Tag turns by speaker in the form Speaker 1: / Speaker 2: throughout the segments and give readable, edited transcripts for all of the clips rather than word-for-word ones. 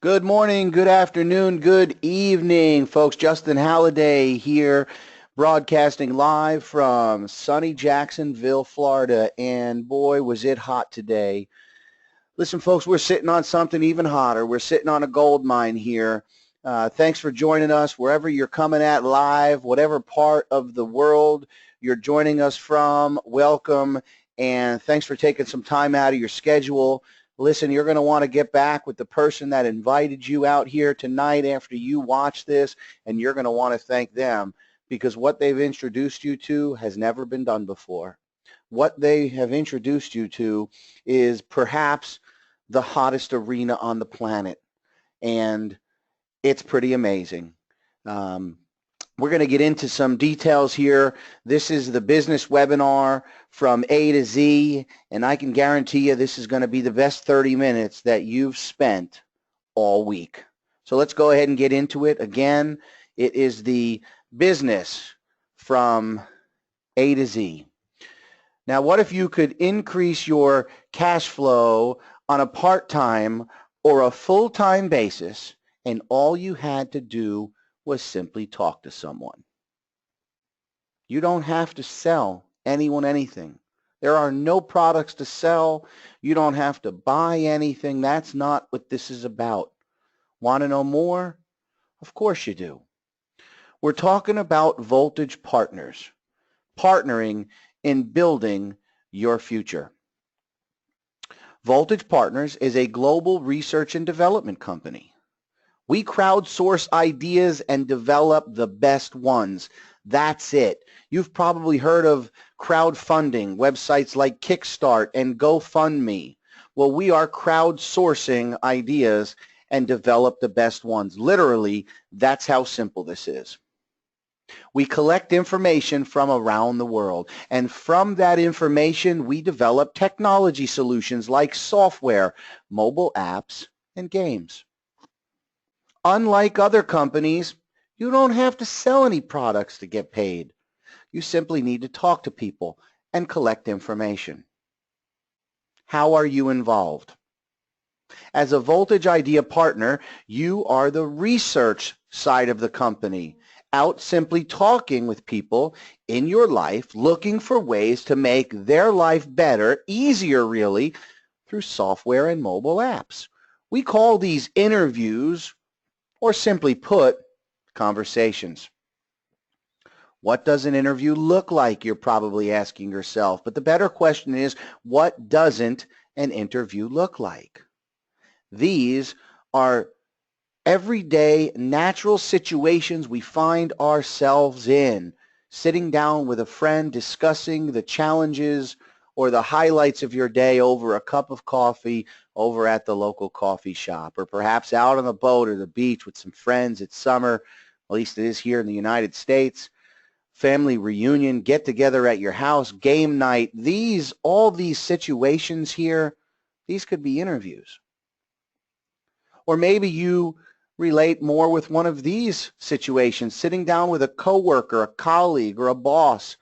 Speaker 1: Good morning, good afternoon, good evening, folks. Justin Halliday here, broadcasting live from sunny Jacksonville, Florida. And boy, was it hot today. Listen, folks, we're sitting on something even hotter. We're sitting on a gold mine here. Thanks for joining us wherever you're coming at live, whatever part of the world you're joining us from. Welcome, and thanks for taking some time out of your schedule. Listen, you're going to want to get back with the person that invited you out here tonight after you watch this, and you're going to want to thank them because what they've introduced you to has never been done before. What they have introduced you to is perhaps the hottest arena on the planet, and it's pretty amazing. Um, we're going to get into some details here. This is the business webinar from A to Z, and I can guarantee you this is going to be the best 30 minutes that you've spent all week. So let's go ahead and get into it. Again, it is the business from A to Z. Now, what if you could increase your cash flow on a part-time or a full-time basis, and all you had to do was simply talk to someone? You don't have to sell anyone anything. There are no products to sell. You don't have to buy anything. That's not what this is about. Want to know more? Of course you do. We're talking about Voltage Partners, partnering in building your future. Voltage Partners is a global research and development company. We crowdsource ideas and develop the best ones. That's it. You've probably heard of crowdfunding, websites like Kickstart and GoFundMe. Well, we are crowdsourcing ideas and develop the best ones. Literally, that's how simple this is. We collect information from around the world, and from that information, we develop technology solutions like software, mobile apps, and games. Unlike other companies, you don't have to sell any products to get paid. You simply need to talk to people and collect information. How are you involved? As a Voltage Idea partner, you are the research side of the company, out simply talking with people in your life, looking for ways to make their life better, easier really, through software and mobile apps. We call these interviews, or simply put, conversations. What does an interview look like? You're probably asking yourself. But the better question is, what doesn't an interview look like? These are everyday natural situations we find ourselves in, sitting down with a friend, discussing the challenges or the highlights of your day over a cup of coffee over at the local coffee shop, or perhaps out on the boat or the beach with some friends. It's summer, at least it is here in the United States. Family reunion, get together at your house, game night. All these situations here, these could be interviews. Or maybe you relate more with one of these situations, sitting down with a coworker, a colleague, or a boss,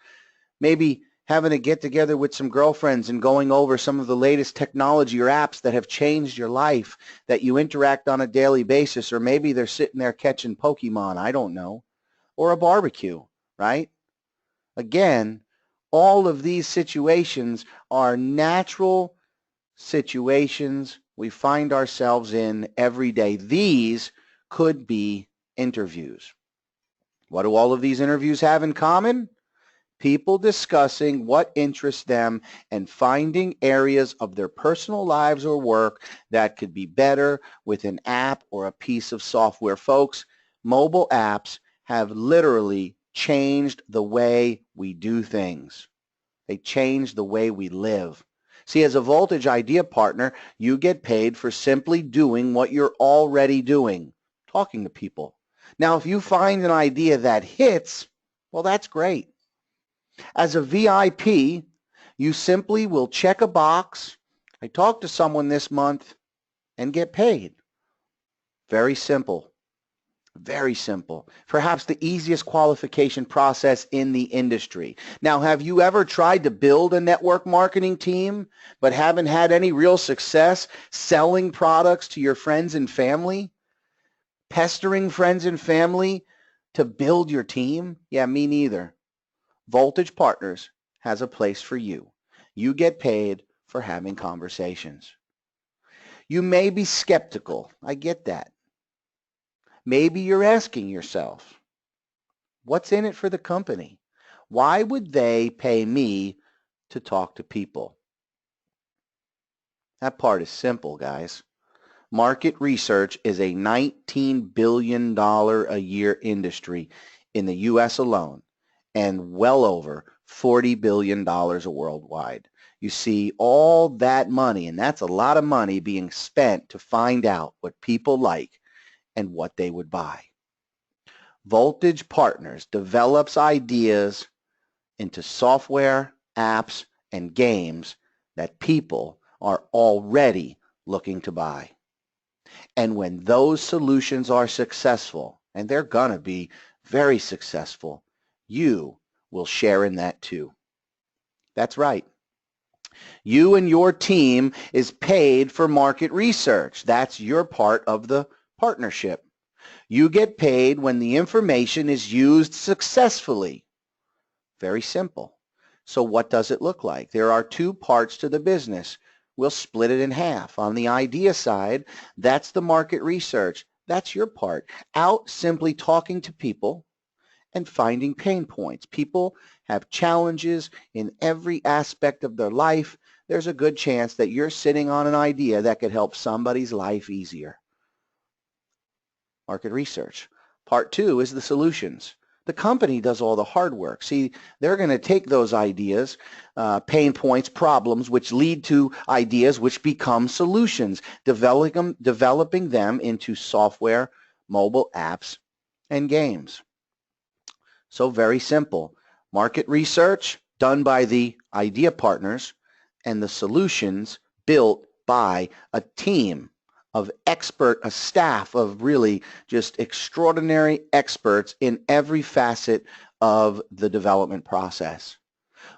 Speaker 1: maybe having a get-together with some girlfriends and going over some of the latest technology or apps that have changed your life that you interact on a daily basis, or maybe they're sitting there catching Pokemon, I don't know, or a barbecue, right? Again, all of these situations are natural situations we find ourselves in every day. These could be interviews. What do all of these interviews have in common? People discussing what interests them and finding areas of their personal lives or work that could be better with an app or a piece of software. Folks, mobile apps have literally changed the way we do things. They change the way we live. See, as a Voltage Idea partner, you get paid for simply doing what you're already doing, talking to people. Now, if you find an idea that hits, well, that's great. As a VIP, you simply will check a box. I talked to someone this month and get paid. Very simple. Very simple. Perhaps the easiest qualification process in the industry. Now, have you ever tried to build a network marketing team but haven't had any real success selling products to your friends and family? Pestering friends and family to build your team? Yeah, me neither. Voltage Partners has a place for you. You get paid for having conversations. You may be skeptical. I get that. Maybe you're asking yourself, what's in it for the company? Why would they pay me to talk to people? That part is simple, guys. Market research is a $19 billion a year industry in the U.S. alone and well over $40 billion worldwide. You see all that money, and that's a lot of money being spent to find out what people like and what they would buy. Voltage Partners develops ideas into software, apps, and games that people are already looking to buy. And when those solutions are successful, and they're going to be very successful, you will share in that too. That's right. You and your team is paid for market research. That's your part of the partnership. You get paid when the information is used successfully. Very simple. So what does it look like? There are two parts to the business. We'll split it in half. On the idea side, that's the market research. That's your part. Out simply talking to people and finding pain points. People have challenges in every aspect of their life. There's a good chance that you're sitting on an idea that could help somebody's life easier. Market research. Part two is the solutions. The company does all the hard work. See, they're going to take those ideas, pain points, problems, which lead to ideas which become solutions, developing them into software, mobile apps, and games. So very simple. Market research done by the idea partners and the solutions built by a team of a staff of really just extraordinary experts in every facet of the development process.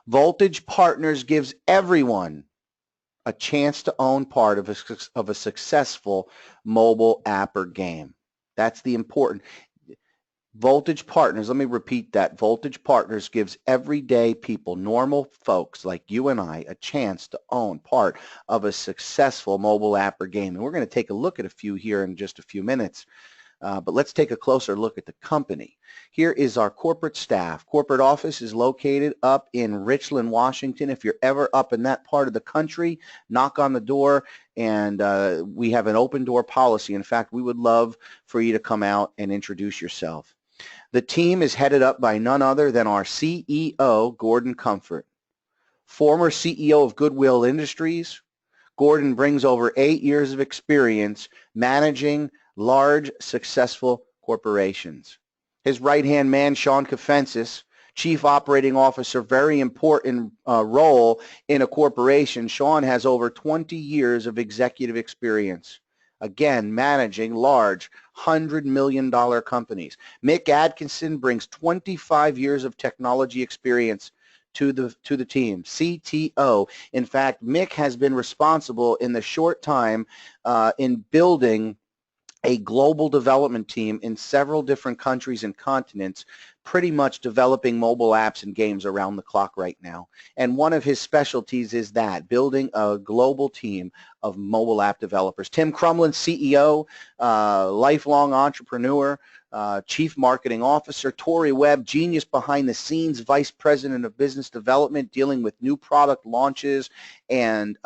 Speaker 1: Voltage Partners gives everyone a chance to own part of a successful mobile app or game. That's the important. Voltage Partners, let me repeat that. Voltage Partners gives everyday people, normal folks like you and I, a chance to own part of a successful mobile app or game. And we're going to take a look at a few here in just a few minutes. But let's take a closer look at the company. Here is our corporate staff. Corporate office is located up in Richland, Washington. If you're ever up in that part of the country, knock on the door, and we have an open door policy. In fact, we would love for you to come out and introduce yourself. The team is headed up by none other than our CEO, Gordon Comfort. Former CEO of Goodwill Industries, Gordon brings over 8 years of experience managing large, successful corporations. His right-hand man, Sean Kafensis, Chief Operating Officer, very important role in a corporation. Sean has over 20 years of executive experience. Again, managing large $100 million companies. Mick Atkinson brings 25 years of technology experience to the team. CTO. In fact, Mick has been responsible in the short time in building a global development team in several different countries and continents, pretty much developing mobile apps and games around the clock right now. And one of his specialties is that, building a global team of mobile app developers. Tim Crumlin, CEO, lifelong entrepreneur, Chief Marketing Officer. Tori Webb, genius behind the scenes, Vice President of Business Development, dealing with new product launches and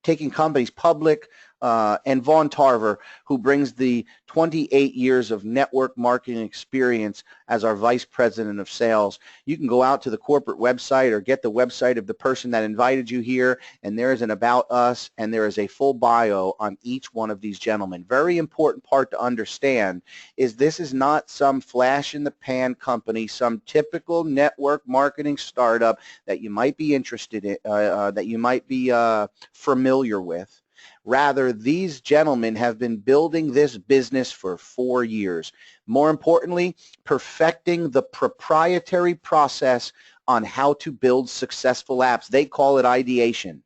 Speaker 1: taking companies public. And Vaughn Tarver, who brings the 28 years of network marketing experience as our Vice President of Sales. You can go out to the corporate website or get the website of the person that invited you here, and there is an About Us, and there is a full bio on each one of these gentlemen. Very important part to understand is this is not some flash-in-the-pan company, some typical network marketing startup that you might be interested in, that you might be familiar with. Rather, these gentlemen have been building this business for 4 years. More importantly, perfecting the proprietary process on how to build successful apps. They call it ideation.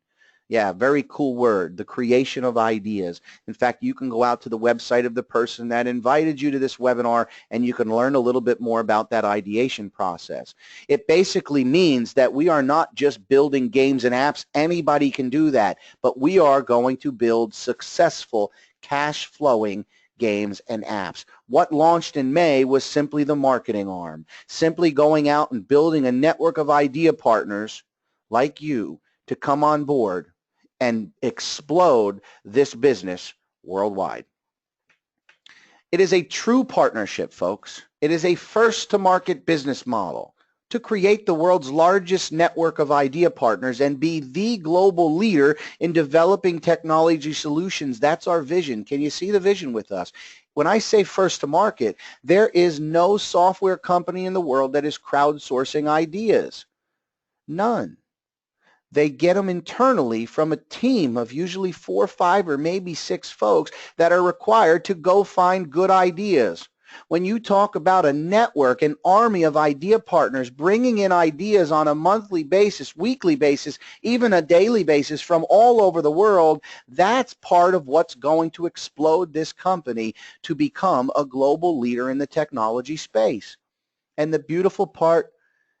Speaker 1: Yeah, very cool word, the creation of ideas. In fact, you can go out to the website of the person that invited you to this webinar and you can learn a little bit more about that ideation process. It basically means that we are not just building games and apps. Anybody can do that, but we are going to build successful cash flowing games and apps. What launched in May was simply the marketing arm, simply going out and building a network of idea partners like you to come on board and explode this business worldwide. It is a true partnership, folks. It is a first-to-market business model to create the world's largest network of idea partners and be the global leader in developing technology solutions. That's our vision. Can you see the vision with us? When I say first to market, there is no software company in the world that is crowdsourcing ideas. None. They get them internally from a team of usually 4, 5, or maybe 6 folks that are required to go find good ideas. When you talk about a network, an army of idea partners bringing in ideas on a monthly basis, weekly basis, even a daily basis from all over the world, that's part of what's going to explode this company to become a global leader in the technology space. And the beautiful part,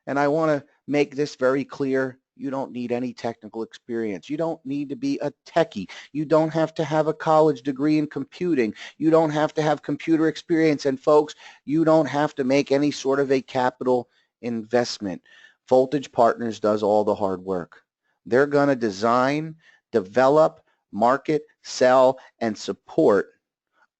Speaker 1: and I want to make this very clear, you don't need any technical experience. You don't need to be a techie. You don't have to have a college degree in computing. You don't have to have computer experience. And folks, you don't have to make any sort of a capital investment. Voltage Partners does all the hard work. They're going to design, develop, market, sell, and support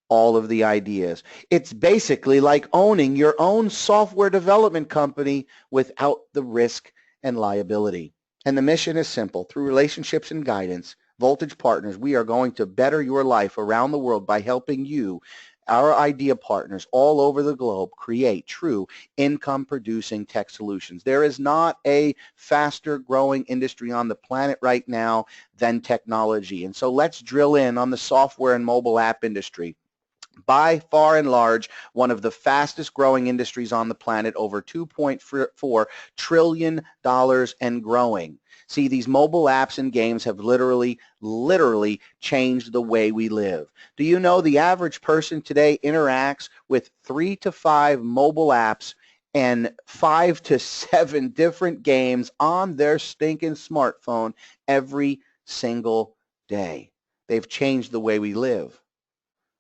Speaker 1: all of the ideas. It's basically like owning your own software development company without the risk and liability. And the mission is simple. Through relationships and guidance, Voltage Partners, we are going to better your life around the world by helping you, our idea partners all over the globe, create true income-producing tech solutions. There is not a faster growing industry on the planet right now than technology. And so let's drill in on the software and mobile app industry. By far and large, one of the fastest growing industries on the planet, over $2.4 trillion and growing. See, these mobile apps and games have literally changed the way we live. Do you know the average person today interacts with 3 to 5 mobile apps and 5 to 7 different games on their stinking smartphone every single day? They've changed the way we live.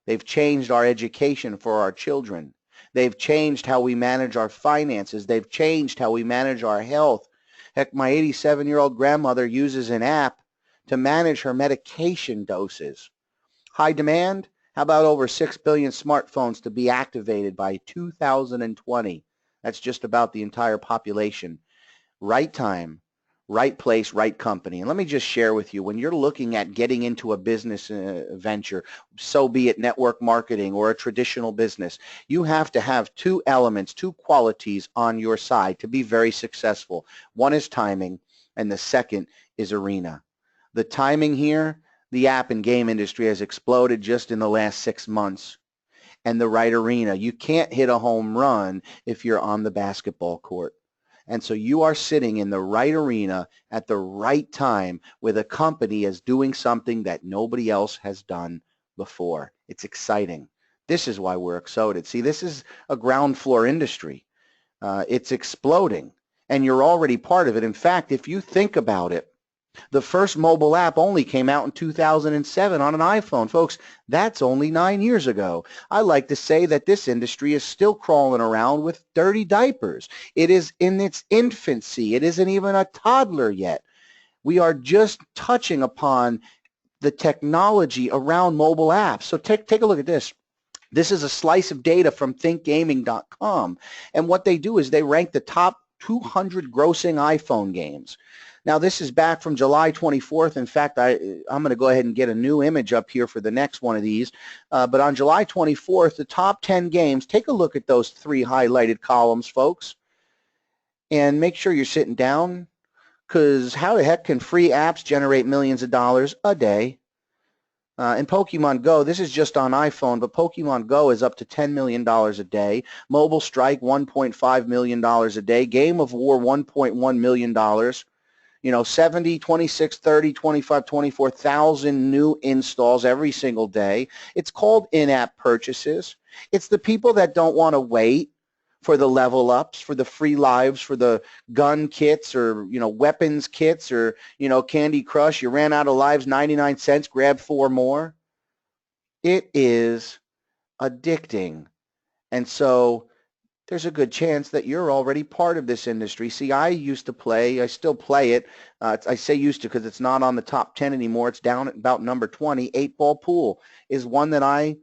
Speaker 1: They've changed our education for our children. They've changed how we manage our finances. They've changed how we manage our health. Heck, my 87-year-old grandmother uses an app to manage her medication doses. High demand? How about over 6 billion smartphones to be activated by 2020? That's just about the entire population. Right time, right place, right company. And let me just share with you, when you're looking at getting into a business venture, so be it network marketing or a traditional business, you have to have 2 elements, 2 qualities on your side to be very successful. One is timing, and the second is arena. The timing here, the app and game industry has exploded just in the last 6 months. And the right arena. You can't hit a home run if you're on the basketball court. And so you are sitting in the right arena at the right time with a company is doing something that nobody else has done before. It's exciting. This is why we're excited. See, this is a ground floor industry. It's exploding, and you're already part of it. In fact, if you think about it, the first mobile app only came out in 2007 on an iPhone. Folks, that's only 9 years ago. I like to say that this industry is still crawling around with dirty diapers. It is in its infancy. It isn't even a toddler yet. We are just touching upon the technology around mobile apps. So take a look at this. This is a slice of data from thinkgaming.com. And what they do is they rank the top 200 grossing iPhone games. Now, this is back from July 24th. In fact, I'm going to go ahead and get a new image up here for the next one of these. But on July 24th, the top 10 games, take a look at those 3 highlighted columns, folks. And make sure you're sitting down, because how the heck can free apps generate millions of dollars a day? And Pokemon Go, this is just on iPhone, but Pokemon Go is up to $10 million a day. Mobile Strike, $1.5 million a day. Game of War, $1.1 million. 70, 26, 30, 25, 24,000 new installs every single day. It's called in-app purchases. It's the people that don't want to wait for the level ups, for the free lives, for the gun kits or, weapons kits or, Candy Crush. You ran out of lives, 99 cents, grab 4 more. It is addicting. And so there's a good chance that you're already part of this industry. See, I still play it. I say used to because it's not on the top 10 anymore. It's down at about number 20. 8-ball pool is one that I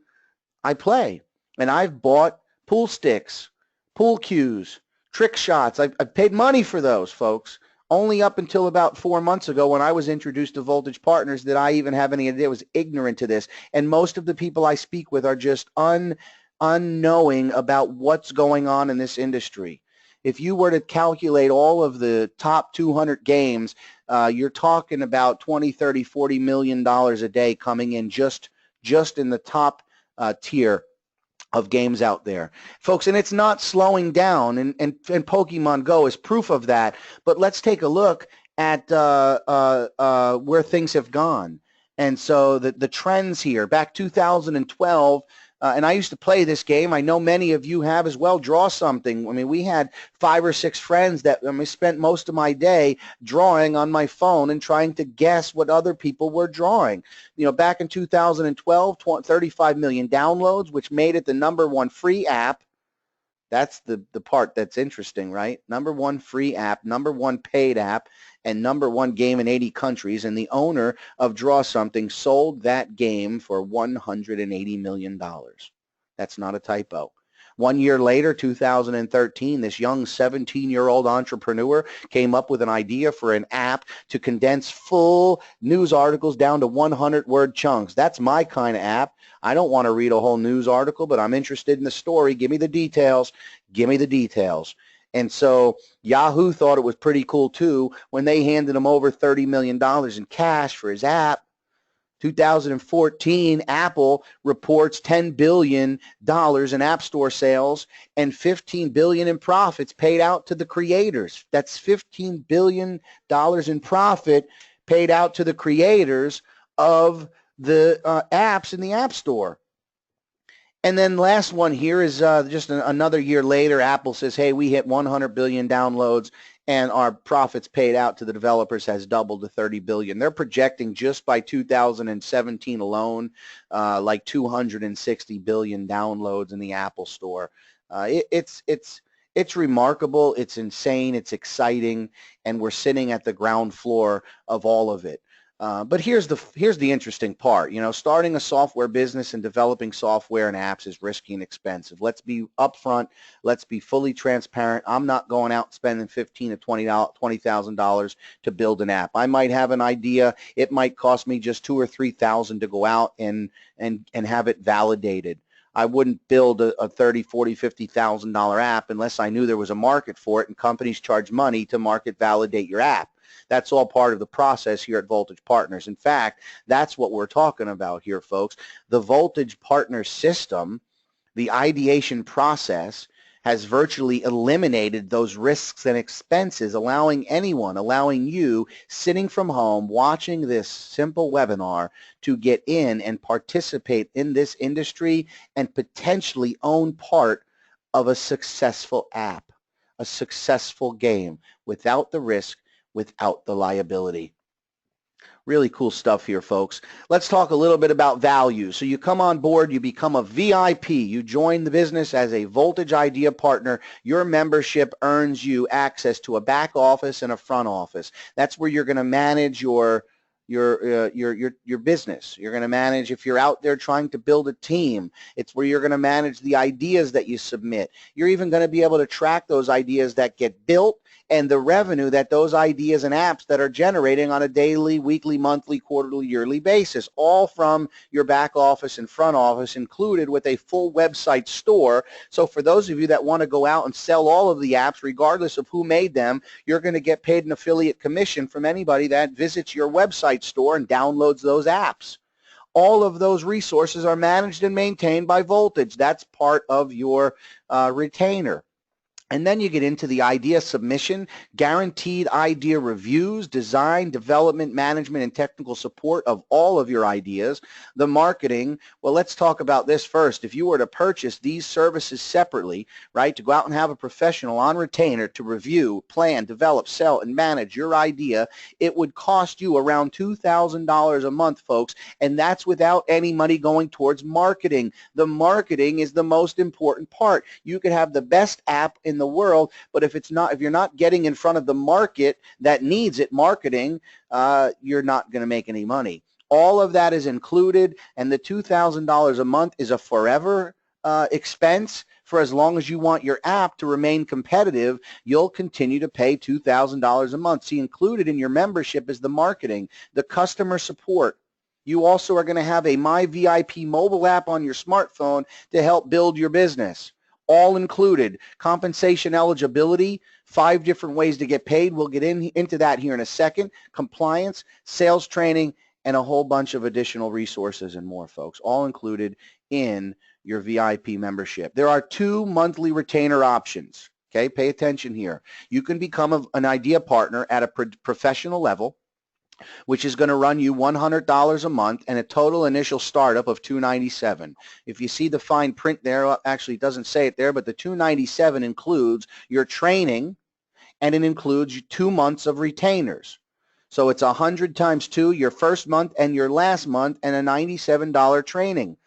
Speaker 1: play. And I've bought pool sticks, pool cues, trick shots. I've paid money for those, folks. Only up until about 4 months ago when I was introduced to Voltage Partners did I even have any idea. I was ignorant to this. And most of the people I speak with are just unknowing about what's going on in this industry. If you were to calculate all of the top 200 games, you're talking about 20, 30, 40 million dollars a day coming in just in the top tier of games out there, folks. And it's not slowing down, and Pokemon Go is proof of that. But let's take a look at where things have gone. And so the trends here, back 2012, and I used to play this game. I know many of you have as well. Draw something. I mean, we had 5 or 6 friends that spent most of my day drawing on my phone and trying to guess what other people were drawing. Back in 2012, 35 million downloads, which made it the #1 free app. That's the part that's interesting, right? #1 free app, #1 paid app, and #1 game in 80 countries. And the owner of Draw Something sold that game for $180 million. That's not a typo. 1 year later, 2013, this young 17-year-old entrepreneur came up with an idea for an app to condense full news articles down to 100-word chunks. That's my kind of app. I don't want to read a whole news article, but I'm interested in the story. Give me the details. Give me the details. And so Yahoo thought it was pretty cool too when they handed him over $30 million in cash for his app. 2014, Apple reports $10 billion in App Store sales and $15 billion in profits paid out to the creators. That's $15 billion in profit paid out to the creators of the apps in the App Store. And then last one here is just another year later, Apple says, hey, we hit 100 billion downloads and our profits paid out to the developers has doubled to 30 billion. They're projecting just by 2017 alone, like 260 billion downloads in the Apple Store. It's remarkable. It's insane. It's exciting. And we're sitting at the ground floor of all of it. But here's the interesting part. Starting a software business and developing software and apps is risky and expensive. Let's be upfront. Let's be fully transparent. I'm not going out spending $15,000 to $20,000 to build an app. I might have an idea. It might cost me just $2,000 or $3,000 to go out and have it validated. I wouldn't build a $30,000, $40,000, $50,000 app unless I knew there was a market for it, and companies charge money to market validate your app. That's all part of the process here at Voltage Partners. In fact, that's what we're talking about here, folks. The Voltage Partners system, the ideation process, has virtually eliminated those risks and expenses, allowing you sitting from home watching this simple webinar to get in and participate in this industry and potentially own part of a successful app, a successful game without the risk, without the liability. Really cool stuff here, folks. Let's talk a little bit about value. So you come on board, you become a VIP. You join the business as a Voltage Idea partner. Your membership earns you access to a back office and a front office. That's where you're going to manage your business. You're going to manage if you're out there trying to build a team. It's where you're going to manage the ideas that you submit. You're even going to be able to track those ideas that get built and the revenue that those ideas and apps that are generating on a daily, weekly, monthly, quarterly, yearly basis, all from your back office and front office, included with a full website store. So for those of you that want to go out and sell all of the apps, regardless of who made them, you're going to get paid an affiliate commission from anybody that visits your website store and downloads those apps. All of those resources are managed and maintained by Voltage. That's part of your retainer. And then you get into the idea submission, guaranteed idea reviews, design, development, management, and technical support of all of your ideas. The marketing, well, let's talk about this first. If you were to purchase these services separately, right, to go out and have a professional on retainer to review, plan, develop, sell, and manage your idea, it would cost you around $2,000 a month, folks, and that's without any money going towards marketing. The marketing is the most important part. You could have the best app in the world, but if you're not getting in front of the market that needs it, marketing, you're not going to make any money. All of that is included, and the $2,000 a month is a forever expense. For as long as you want your app to remain competitive, you'll continue to pay $2,000 a month. See, included in your membership is the marketing, the customer support. You also are going to have a MyVIP mobile app on your smartphone to help build your business. All included. Compensation eligibility, 5 different ways to get paid. We'll get into that here in a second. Compliance, sales training, and a whole bunch of additional resources and more, folks, all included in your VIP membership. There are 2 monthly retainer options. Okay, pay attention here. You can become an idea partner at a professional level, which is going to run you $100 a month and a total initial startup of $297. If you see the fine print there, well, actually it doesn't say it there, but the $297 includes your training and it includes 2 months of retainers. So it's 100 times 2, your first month and your last month, and a $97 training,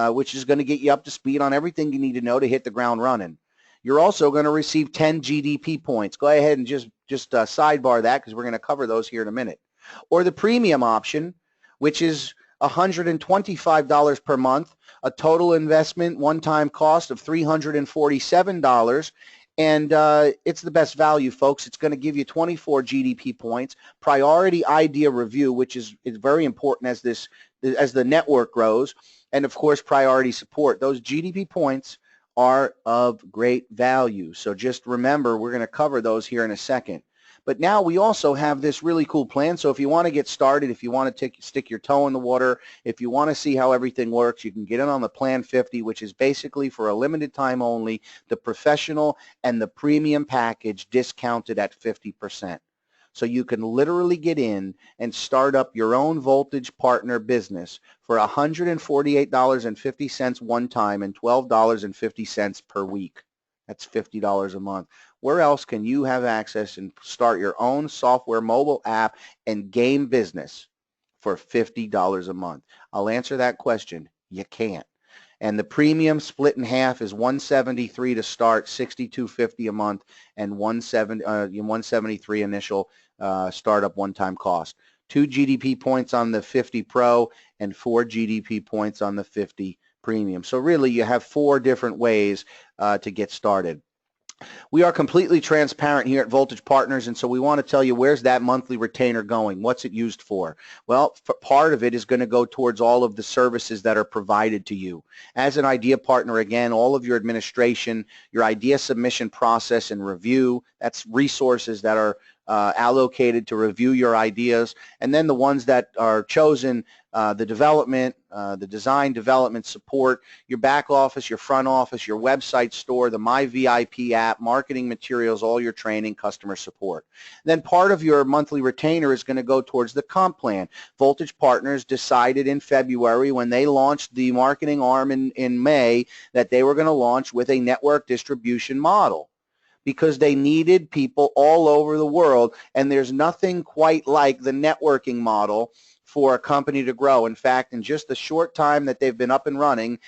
Speaker 1: which is going to get you up to speed on everything you need to know to hit the ground running. You're also going to receive 10 GDP points. Go ahead and just sidebar that because we're going to cover those here in a minute. Or the premium option, which is $125 per month, a total investment one-time cost of $347, and it's the best value, folks. It's going to give you 24 GDP points, priority idea review, which is very important as the network grows, and of course priority support. Those GDP points are of great value. So just remember, we're going to cover those here in a second. But now we also have this really cool plan. So if you want to get started, if you want to stick your toe in the water, if you want to see how everything works, you can get in on the Plan 50, which is basically for a limited time only, the professional and the premium package discounted at 50%. So you can literally get in and start up your own Voltage partner business for $148.50 one time and $12.50 per week. That's $50 a month. Where else can you have access and start your own software mobile app and game business for $50 a month? I'll answer that question. You can't. And the premium split in half is $173 to start, $62.50 a month, and $173 initial startup one-time cost. 2 GDP points on the 50 Pro and 4 GDP points on the 50 Premium. So really you have 4 different ways to get started. We are completely transparent here at Voltage Partners, and so we want to tell you, where's that monthly retainer going? What's it used for? Well, part of it is going to go towards all of the services that are provided to you. As an idea partner, again, all of your administration, your idea submission process and review, that's resources that are allocated to review your ideas, and then the ones that are chosen, the development, the design, development, support, your back office, your front office, your website store, the MyVIP app, marketing materials, all your training, customer support. Then part of your monthly retainer is going to go towards the comp plan. Voltage Partners decided in February, when they launched the marketing arm in May, that they were going to launch with a network distribution model, because they needed people all over the world, and there's nothing quite like the networking model for a company to grow. In fact, in just the short time that they've been up and running,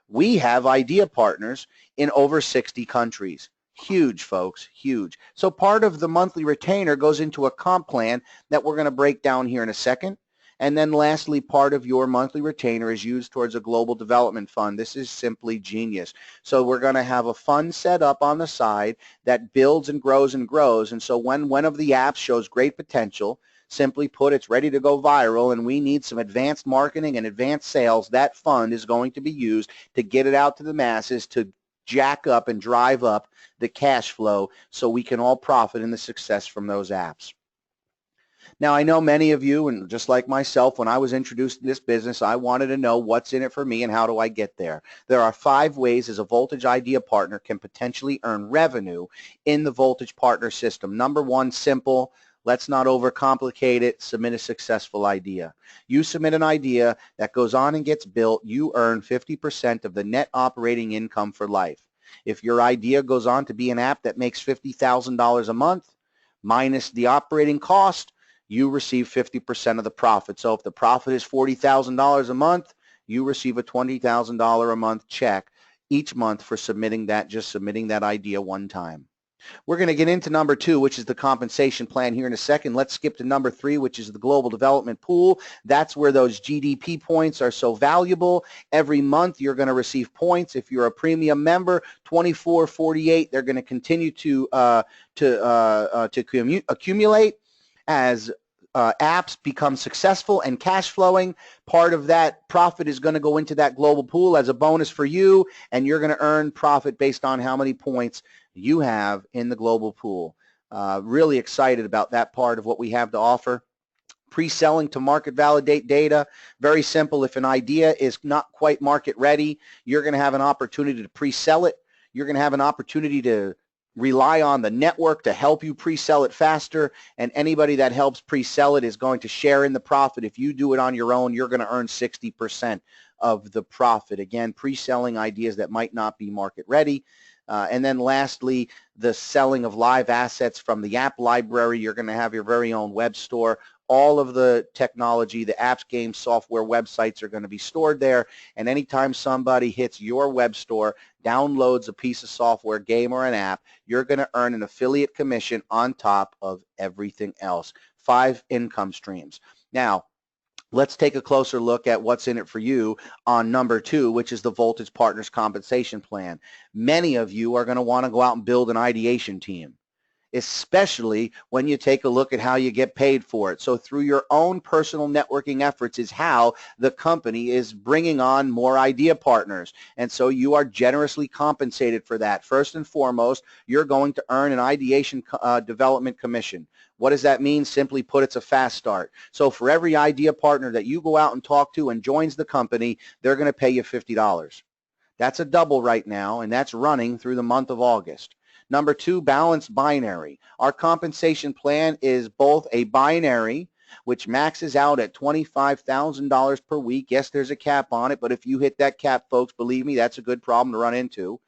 Speaker 1: we have idea partners in over 60 countries. Huge, folks, huge. So part of the monthly retainer goes into a comp plan that we're going to break down here in a second. And then lastly, part of your monthly retainer is used towards a global development fund. This is simply genius. So we're going to have a fund set up on the side that builds and grows and grows. And so when one of the apps shows great potential, simply put, it's ready to go viral, and we need some advanced marketing and advanced sales, that fund is going to be used to get it out to the masses, to jack up and drive up the cash flow so we can all profit in the success from those apps. Now, I know many of you, and just like myself, when I was introduced to this business, I wanted to know what's in it for me and how do I get there. There are 5 ways as a Voltage Idea Partner can potentially earn revenue in the Voltage Partner system. Number 1, simple. Let's not overcomplicate it. Submit a successful idea. You submit an idea that goes on and gets built, you earn 50% of the net operating income for life. If your idea goes on to be an app that makes $50,000 a month, minus the operating cost, you receive 50% of the profit. So if the profit is $40,000 a month, you receive a $20,000 a month check each month for submitting that idea one time. We're going to get into number 2, which is the compensation plan here in a second. Let's skip to number 3, which is the global development pool. That's where those GDP points are so valuable. Every month you're going to receive points. If you're a premium member, 24.48, they're going to continue to accumulate as apps become successful and cash flowing. Part of that profit is going to go into that global pool as a bonus for you, and you're going to earn profit based on how many points you have in the global pool. Really excited about that part of what we have to offer. Pre-selling to market validate data. Very simple. If an idea is not quite market ready, you're going to have an opportunity to pre-sell it. You're going to have an opportunity to rely on the network to help you pre-sell it faster, and anybody that helps pre-sell it is going to share in the profit. If you do it on your own, you're going to earn 60% of the profit. Again, pre-selling ideas that might not be market ready. And then lastly, the selling of live assets from the app library. You're going to have your very own web store. All of the technology, the apps, games, software, websites are going to be stored there. And anytime somebody hits your web store, downloads a piece of software, game, or an app, you're going to earn an affiliate commission on top of everything else. 5 income streams. Now, let's take a closer look at what's in it for you on number 2, which is the Voltage Partners Compensation Plan. Many of you are going to want to go out and build an ideation team, especially when you take a look at how you get paid for it. So through your own personal networking efforts is how the company is bringing on more idea partners. And so you are generously compensated for that. First and foremost, you're going to earn an ideation development commission. What does that mean? Simply put, it's a fast start. So for every idea partner that you go out and talk to and joins the company, they're going to pay you $50. That's a double right now, and that's running through the month of August. Number 2, balanced binary. Our compensation plan is both a binary, which maxes out at $25,000 per week. Yes, there's a cap on it, but if you hit that cap, folks, believe me, that's a good problem to run into.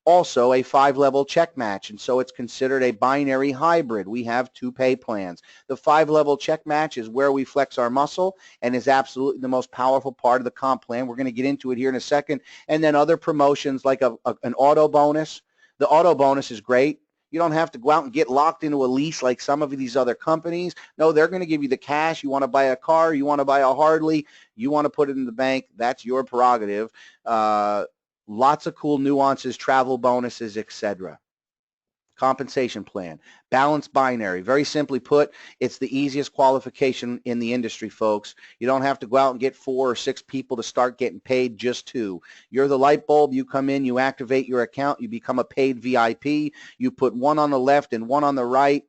Speaker 1: Also a 5-level check match, and so it's considered a binary hybrid. We have 2 pay plans. The 5-level check match is where we flex our muscle and is absolutely the most powerful part of the comp plan. We're going to get into it here in a second. And then other promotions like an auto bonus. The auto bonus is great. You don't have to go out and get locked into a lease like some of these other companies. No, they're going to give you the cash. You want to buy a car, you want to buy a Harley, you want to put it in the bank, that's your prerogative. Lots of cool nuances, travel bonuses, etc. Compensation plan, balanced binary. Very simply put, it's the easiest qualification in the industry, folks. You don't have to go out and get 4 or 6 people to start getting paid, just 2. You're the light bulb. You come in, you activate your account, you become a paid VIP. You put 1 on the left and 1 on the right,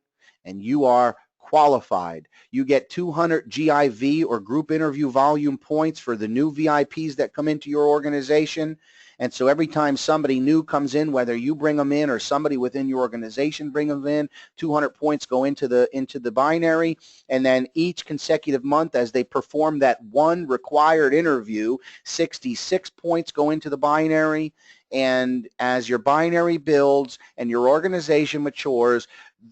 Speaker 1: and you are qualified. You get 200 GIV or group interview volume points for the new VIPs that come into your organization. And so every time somebody new comes in, whether you bring them in or somebody within your organization bring them in, 200 points go into the binary. And then each consecutive month as they perform that one required interview, 66 points go into the binary. And as your binary builds and your organization matures,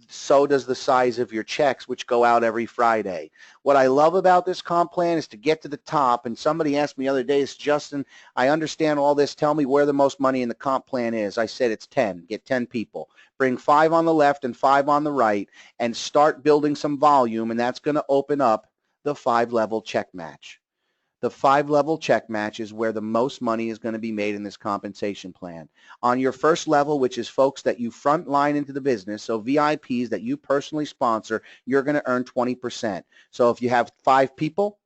Speaker 1: so does the size of your checks, which go out every Friday. What I love about this comp plan is to get to the top, and somebody asked me the other day, Justin, I understand all this, tell me where the most money in the comp plan is. I said it's 10. Get 10 people. Bring 5 on the left and 5 on the right, and start building some volume, and that's going to open up the 5-level check match. The 5-level check match is where the most money is going to be made in this compensation plan. On your first level, which is folks that you front line into the business, so VIPs that you personally sponsor, you're going to earn 20%. So if you have 5 people,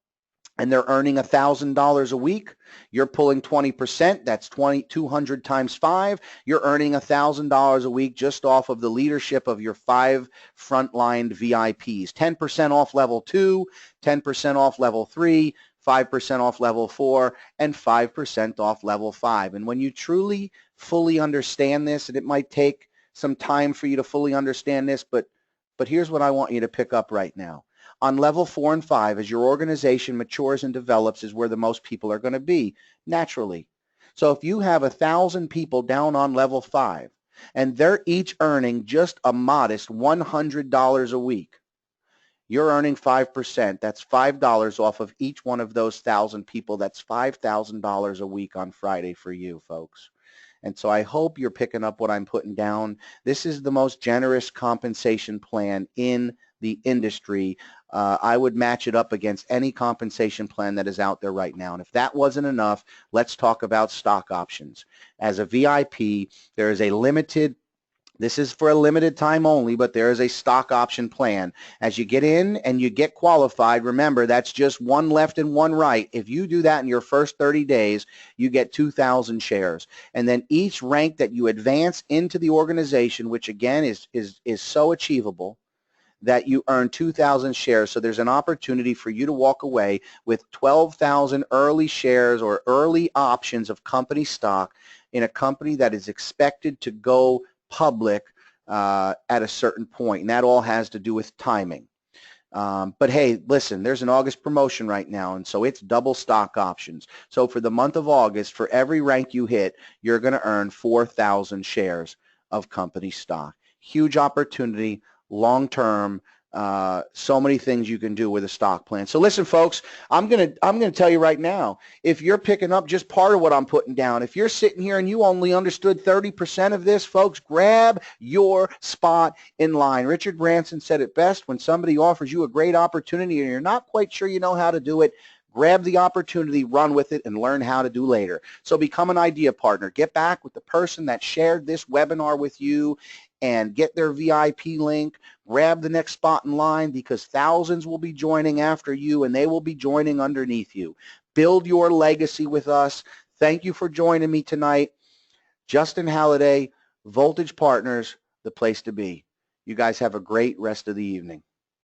Speaker 1: and they're earning $1,000 a week, you're pulling 20%. That's 200 times 5. You're earning $1,000 a week just off of the leadership of your 5 frontline VIPs. 10% off level 2, 10% off level 3, 5% off level 4, and 5% off level 5. And when you truly fully understand this, and it might take some time for you to fully understand this, but here's what I want you to pick up right now. On level 4 and 5, as your organization matures and develops, is where the most people are going to be, naturally. So if you have 1,000 people down on level 5, and they're each earning just a modest $100 a week, you're earning 5%. That's $5 off of each one of those 1,000 people. That's $5,000 a week on Friday for you, folks. And so I hope you're picking up what I'm putting down. This is the most generous compensation plan in the industry. I would match it up against any compensation plan that is out there right now. And if that wasn't enough, let's talk about stock options. As a VIP, there is a limited, this is for a limited time only, but there is a stock option plan. As you get in and you get qualified, remember, that's just one left and one right. If you do that in your first 30 days, you get 2,000 shares. And then each rank that you advance into the organization, which again is so achievable, that you earn 2,000 shares. So there's an opportunity for you to walk away with 12,000 early shares or early options of company stock in a company that is expected to go public at a certain point. And that all has to do with timing. But hey, listen, there's an August promotion right now, and so it's double stock options. So for the month of August, for every rank you hit, you're going to earn 4,000 shares of company stock. Huge opportunity. Long-term, so many things you can do with a stock plan. So listen, folks, I'm gonna tell you right now, if you're picking up just part of what I'm putting down, if you're sitting here and you only understood 30% of this, folks, grab your spot in line. Richard Branson said it best: when somebody offers you a great opportunity and you're not quite sure you know how to do it, grab the opportunity, run with it, and learn how to do later. So become an idea partner. Get back with the person that shared this webinar with you and get their VIP link. Grab the next spot in line, because thousands will be joining after you, and they will be joining underneath you. Build your legacy with us. Thank you for joining me tonight. Justin Halliday, Voltage Partners, the place to be. You guys have a great rest of the evening.